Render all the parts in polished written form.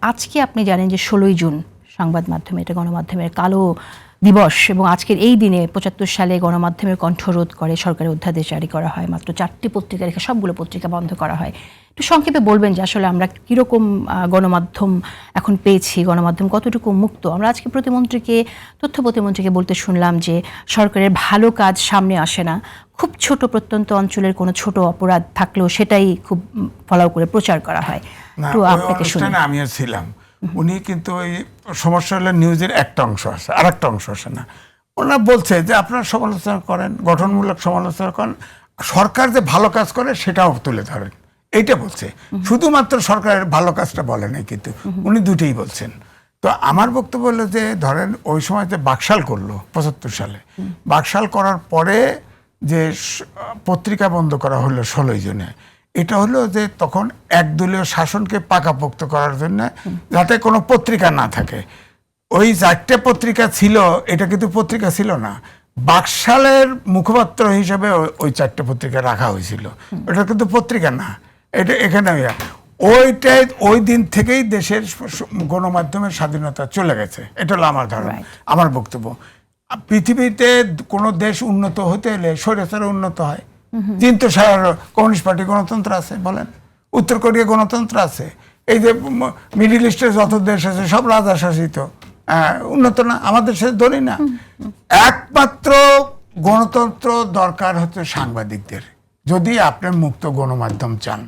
আজকে আপনি জানেন যে 16ই জুন সংবাদ মাধ্যমে, এটা গণমাধ্যমের কালো দিবস, এবং আজকের এই দিনে 75 সালে গণমাধ্যমের কণ্ঠরোধ করে সরকারের অধ্যাদেশ জারি করা হয়। মাত্র 4টি পত্রিকা রেখে সবগুলো পত্রিকা বন্ধ করা হয়। একটু সংক্ষেপে বলবেন যে আসলে আমরা কীরকম গণমাধ্যম এখন পেয়েছি, গণমাধ্যম কতটুকু মুক্ত? আমরা আজকে তথ্য প্রতিমন্ত্রীকে বলতে শুনলাম যে সরকারের ভালো কাজ সামনে আসে না, খুব ছোট প্রত্যন্ত অঞ্চলের কোনো ছোট অপরাধ থাকলেও সেটাই খুব ফলাও করে প্রচার করা হয়। তো আপনাকে শুনে আমিও ছিলাম। উনি কিন্তু ওই সমস্যা হলে নিউজের একটা অংশ আছে, আর একটা অংশ আসে না। ওনারা বলছে যে আপনারা সমালোচনা করেন, গঠনমূলক সমালোচনা করেন, সরকার যে ভালো কাজ করে সেটাও তুলে ধরেন, এইটা বলছে। শুধুমাত্র সরকারের ভালো কাজটা বলে নাই, কিন্তু উনি দুটোই বলছেন। তো আমার বক্তব্য হলো যে ধরেন ওই সময় যে বাকশাল করলো 75 সালে, বাকশাল করার পরে যে পত্রিকা বন্ধ করা হলো 16 জনে, এটা হলো যে তখন একদলীয় শাসনকে পাকাপোক্ত করার জন্য, যাতে কোনো পত্রিকা না থাকে। ওই 4টে পত্রিকা ছিল, এটা কিন্তু পত্রিকা ছিল না, বাকশালের মুখপাত্র হিসেবে ওই 4টে পত্রিকা রাখা হয়েছিল, এটা কিন্তু পত্রিকা না। এটা এখানে ওইটাই ওই দিন থেকেই দেশের গণমাধ্যমের স্বাধীনতা চলে গেছে। এটা হলো আমার ধারণা, আমার বক্তব্য। পৃথিবীতে কোনো দেশ উন্নত হতে হলে স্বৈরাচারে উন্নত হয়। চীন তো কমিউনিস্ট পার্টি গণতন্ত্র আছে, বলেন। উত্তর কোরিয়া গণতন্ত্র আছে। এই যে মিডিল ইস্টের যত দেশ আছে সব রাজা শাসিত, উন্নত না? আমাদের সে ধরি না। একমাত্র গণতন্ত্র দরকার হচ্ছে সাংবাদিকদের, যদি আপনি মুক্ত গণমাধ্যম চান।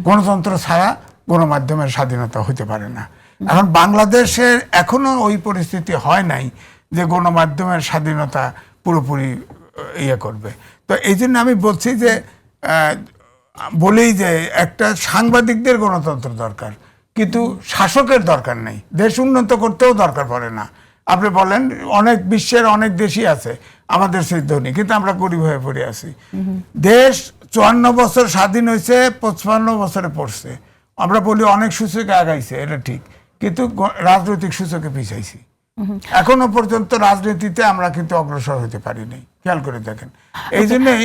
গণতন্ত্র ছাড়া গণমাধ্যমের স্বাধীনতা হতে পারে না। এখন বাংলাদেশের এখনো ওই পরিস্থিতি হয় নাই যে গণমাধ্যমের স্বাধীনতা পুরোপুরি ইয়ে করবে। তো এই জন্য আমি বলছি যে বলেই যে একটা সাংবাদিকদের গণতন্ত্র দরকার, কিন্তু শাসকের দরকার নেই। দেশ উন্নত করতেও দরকার পড়ে না। আপনি বলেন অনেক বিশ্বের অনেক দেশই আছে আমাদের সেই ধনী, কিন্তু আমরা গরিব হয়ে পড়ে আছি। দেশ 54 বছর স্বাধীন হয়েছে, 55 বছরে পড়ছে। আমরা বলি অনেক সূচকে আগাইছে, এটা ঠিক, কিন্তু রাজনৈতিক সূচকে পিছাইছি। এখনো পর্যন্ত রাজনীতিতে আমরা কিন্তু অগ্রসর হতে পারিনি, খেয়াল করে দেখেন। এই জন্যই